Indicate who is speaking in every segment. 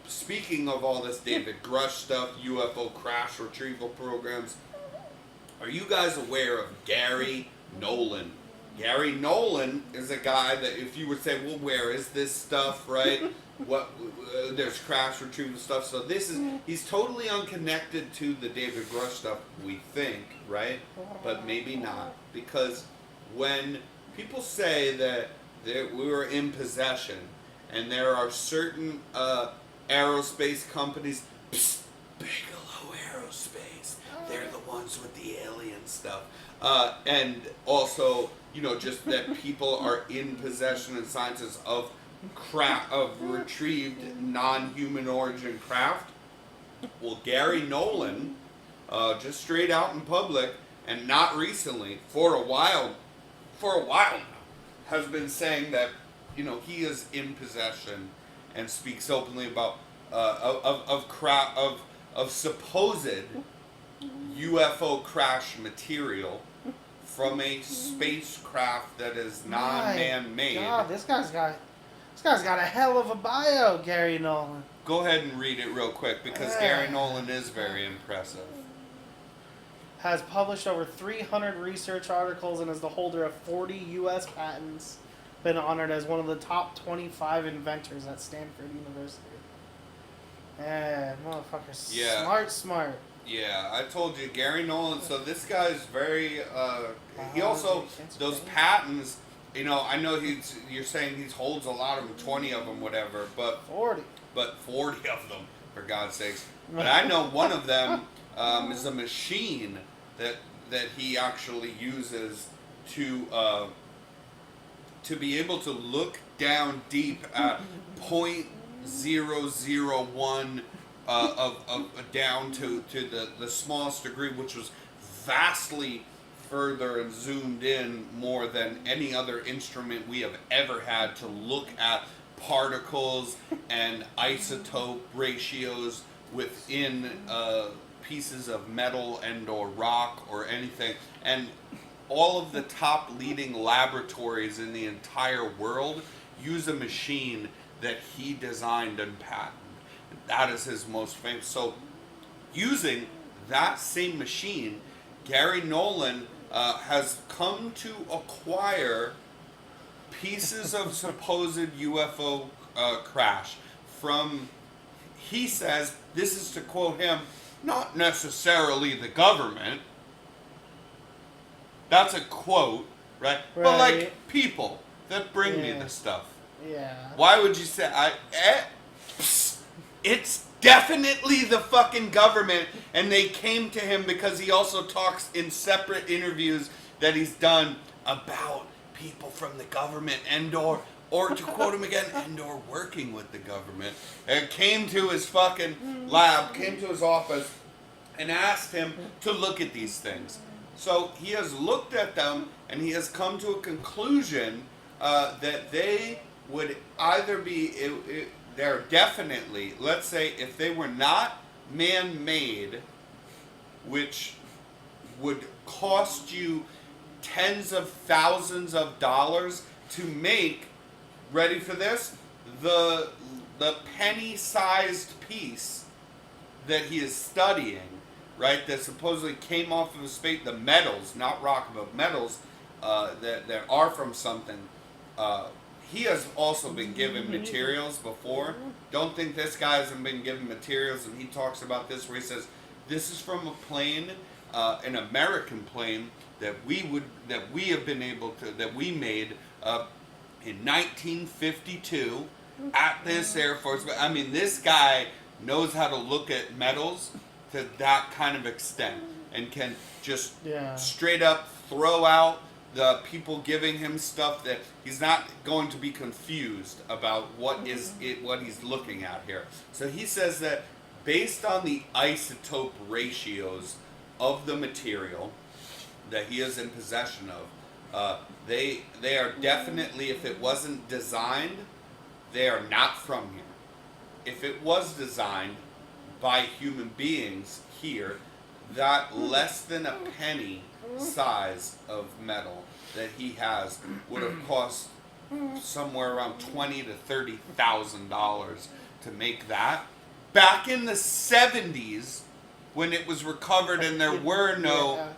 Speaker 1: speaking of all this David Grush stuff, UFO crash retrieval programs, are you guys aware of Gary Nolan? Gary Nolan is a guy that if you would say, well, where is this stuff, right? What there's crash retrieval stuff. So he's totally unconnected to the David Grush stuff, we think, right? But maybe not, because when people say that we were in possession, and there are certain aerospace companies, psst, Bigelow Aerospace, they're the ones with the alien stuff, and also, just that people are in possession and scientists of retrieved non-human origin craft. Well, Gary Nolan, just straight out in public, and not recently, for a while now, has been saying that he is in possession and speaks openly about of supposed UFO crash material from a spacecraft that is non-man-made.
Speaker 2: God, this guy's got a hell of a bio, Gary Nolan.
Speaker 1: Go ahead and read it real quick, because Gary Nolan is very impressive.
Speaker 2: Has published over 300 research articles and is the holder of 40 U.S. patents. Been honored as one of the top 25 inventors at Stanford University. Motherfucker,
Speaker 1: Yeah.
Speaker 2: smart.
Speaker 1: Yeah, I told you, Gary Nolan. So this guy's very. He also those patents. I know you're saying he holds a lot of them, 20 of them, whatever. But
Speaker 2: 40.
Speaker 1: But 40 of them, for God's sakes. But I know one of them is a machine that he actually uses to be able to look down deep at 0.001 down to the smallest degree, which was vastly further and zoomed in more than any other instrument we have ever had to look at particles and isotope ratios within pieces of metal and or rock or anything. And all of the top leading laboratories in the entire world use a machine that he designed and patented. That is his most famous. So using that same machine, Gary Nolan has come to acquire pieces of supposed UFO crash from, he says, this is to quote him, not necessarily the government. That's a quote, right? But like people that bring me the stuff.
Speaker 2: Yeah.
Speaker 1: Why would you say it's definitely the fucking government, and they came to him because he also talks in separate interviews that he's done about people from the government and or to quote him again, and or working with the government, and came to his fucking lab, came to his office, and asked him to look at these things. So he has looked at them, and he has come to a conclusion that they would either be, they're definitely, let's say, if they were not man-made, which would cost you tens of thousands of dollars to make, ready for this, the penny-sized piece that he is studying, right, that supposedly came off of a space, the metals, not rock, but metals that are from something. He has also been given materials before. Don't think this guy hasn't been given materials, and he talks about this where he says, this is from a plane, an American plane that we made in 1952 at this Air Force. I mean, this guy knows how to look at metals to that kind of extent, and can just straight up throw out the people giving him stuff that he's not going to be confused about what he's looking at here. So he says that based on the isotope ratios of the material that he is in possession of, they are definitely, if it wasn't designed, they are not from here. If it was designed by human beings here, that less than a penny size of metal that he has would have cost somewhere around $20,000 to $30,000 to make that. Back in the 70s, when it was recovered and there were no...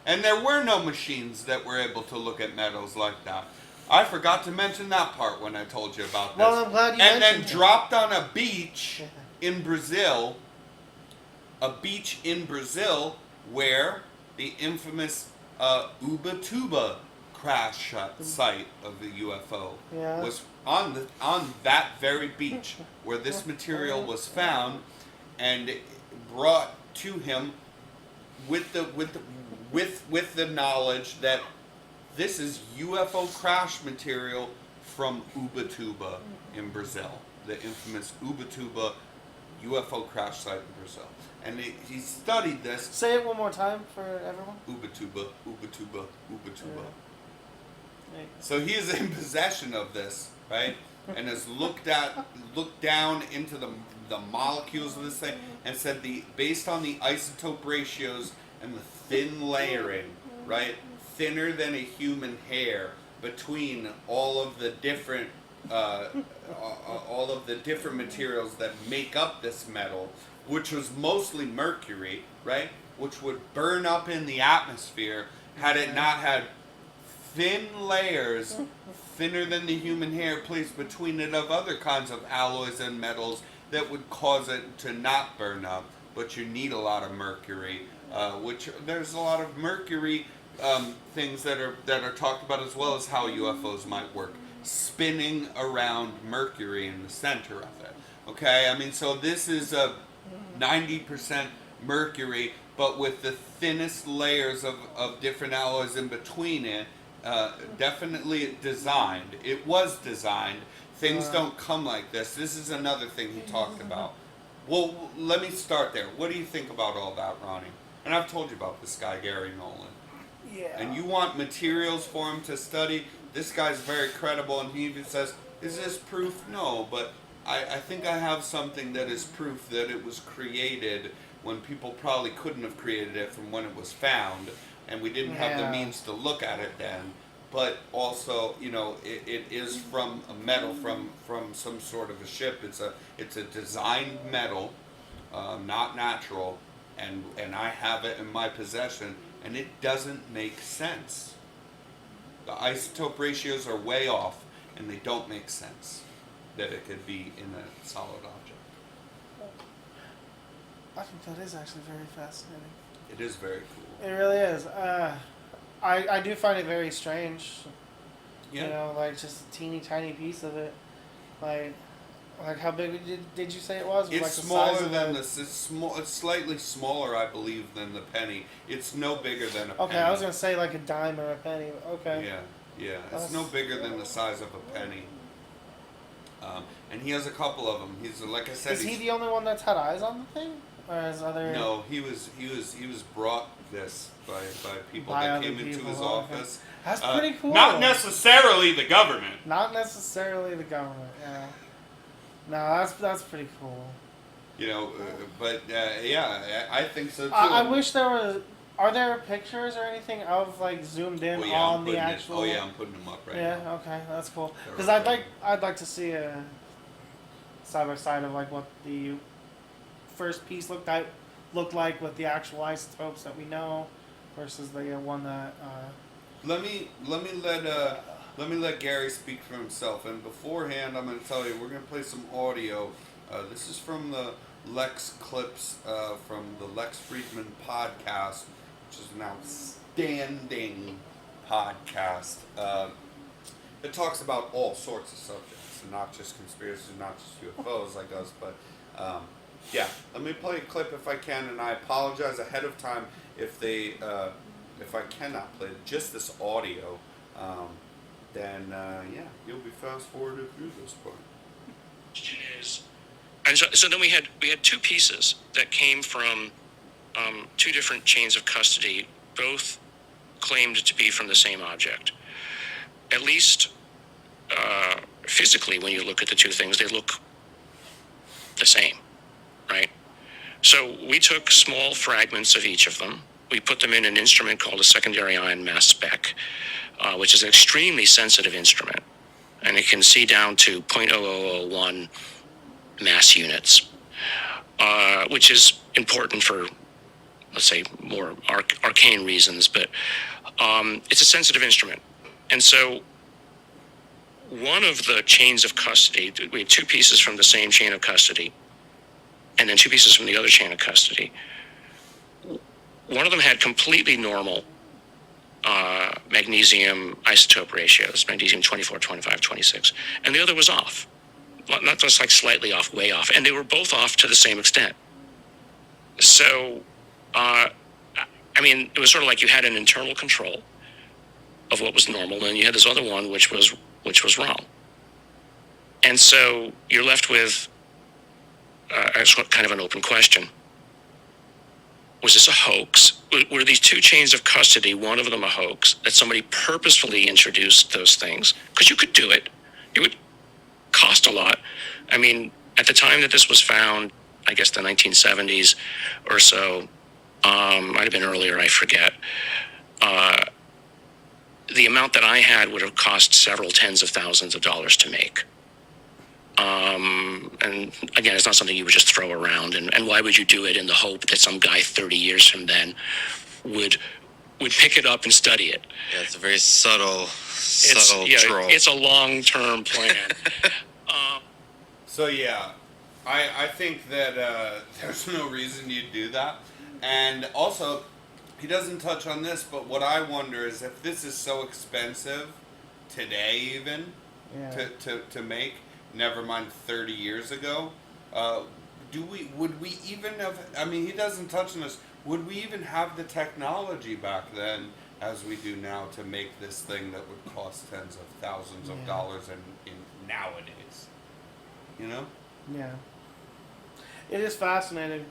Speaker 1: and there were no machines that were able to look at metals like that. I forgot to mention that part when I told you about this.
Speaker 2: Well, I'm glad you mentioned
Speaker 1: And then
Speaker 2: it.
Speaker 1: dropped on a beach in Brazil, where the infamous Ubatuba crash site of the UFO was on that very beach where this material was found and brought to him with the knowledge that this is UFO crash material from Ubatuba in Brazil, the infamous Ubatuba UFO crash site in Brazil. And he studied this.
Speaker 2: Say it one more time for everyone.
Speaker 1: Ubatuba.
Speaker 2: Yeah.
Speaker 1: So he is in possession of this, right? And has looked down into the molecules of this thing and said based on the isotope ratios and the thin layering, right? Thinner than a human hair between all of the different materials that make up this metal, which was mostly mercury, right? Which would burn up in the atmosphere had it not had thin layers, thinner than the human hair, placed between it of other kinds of alloys and metals that would cause it to not burn up. But you need a lot of mercury, which there's a lot of mercury things that are talked about, as well as how UFOs might work, spinning around mercury in the center of it. Okay, I mean, so this is a 90% mercury, but with the thinnest layers of different alloys in between it. Definitely designed. It was designed. Things don't come like this. This is another thing he talked about. Well, let me start there. What do you think about all that, Ronnie? And I've told you about this guy, Gary Nolan.
Speaker 2: Yeah.
Speaker 1: And you want materials for him to study. This guy's very credible, and he even says, is this proof? No, but I think I have something that is proof that it was created when people probably couldn't have created it from when it was found, and we didn't have the means to look at it then. But also, it is from a metal from some sort of a ship. It's a designed metal, not natural, and I have it in my possession, and it doesn't make sense. The isotope ratios are way off, and they don't make sense that it could be in a solid object.
Speaker 2: I think that is actually very fascinating.
Speaker 1: It is very cool.
Speaker 2: It really is. I do find it very strange.
Speaker 1: Yeah.
Speaker 2: Like just a teeny tiny piece of it. Like how big did you say it was?
Speaker 1: It's
Speaker 2: like
Speaker 1: smaller than this. It's slightly smaller, I believe, than the penny. It's no bigger than a penny.
Speaker 2: Okay, I was gonna say like a dime or a penny. Okay.
Speaker 1: Yeah. It's no bigger than the size of a penny. And he has a couple of them. He's like I said.
Speaker 2: Is he the only one that's had eyes on the thing, or is other?
Speaker 1: No, he was brought this by people
Speaker 2: By
Speaker 1: that
Speaker 2: other
Speaker 1: came into
Speaker 2: people,
Speaker 1: his
Speaker 2: okay.
Speaker 1: office.
Speaker 2: That's pretty cool.
Speaker 1: Not necessarily the government.
Speaker 2: Not necessarily the government. Yeah. No, that's pretty cool.
Speaker 1: I think so too.
Speaker 2: I wish there was. Are there pictures or anything of like zoomed in on the actual?
Speaker 1: I'm putting them up right now.
Speaker 2: Yeah. Okay, that's cool. Because
Speaker 1: They're
Speaker 2: I'd like to see a side by side of like what the first piece looked like with the actual isotopes that we know versus the one that.
Speaker 1: Let me let Gary speak for himself. And beforehand, I'm going to tell you we're going to play some audio. This is from the Lex clips from the Lex Friedman podcast, which is an outstanding podcast. It talks about all sorts of subjects, and not just conspiracies, not just UFOs like us, but let me play a clip if I can, and I apologize ahead of time if I cannot play just this audio. Then you'll be fast forwarded through this part.
Speaker 3: And so then we had two pieces that came from two different chains of custody, both claimed to be from the same object. At least physically, when you look at the two things, they look the same, right? So we took small fragments of each of them. We put them in an instrument called a secondary ion mass spec, which is an extremely sensitive instrument, and it can see down to 0.0001 mass units, which is important for, let's say, more arcane reasons, but it's a sensitive instrument. And so one of the chains of custody, we had two pieces from the same chain of custody, and then two pieces from the other chain of custody. One of them had completely normal magnesium isotope ratios, magnesium 24, 25, 26, and the other was off. Not just like slightly off, way off. And they were both off to the same extent. So, I mean, it was sort of like you had an internal control of what was normal, and you had this other one which was wrong. And so you're left with kind of an open question. Was this a hoax? Were these two chains of custody, one of them a hoax, that somebody purposefully introduced those things? Because you could do it. It would cost a lot. I mean, at the time that this was found, I guess the 1970s or so, might have been earlier, I forget. The amount that I had would have cost several tens of thousands of dollars to make. And again, it's not something you would just throw around. And why would you do it in the hope that some guy 30 years from then would pick it up and study it?
Speaker 4: Yeah, it's a very subtle troll.
Speaker 3: It's a long-term plan.
Speaker 1: So yeah, I think that there's no reason you'd do that. And also, he doesn't touch on this, but what I wonder is if this is so expensive today even to make, never mind 30 years ago, would we even have, I mean, he doesn't touch on this, would we even have the technology back then as we do now to make this thing that would cost tens of thousands of dollars in nowadays? You know?
Speaker 2: Yeah. It is fascinating.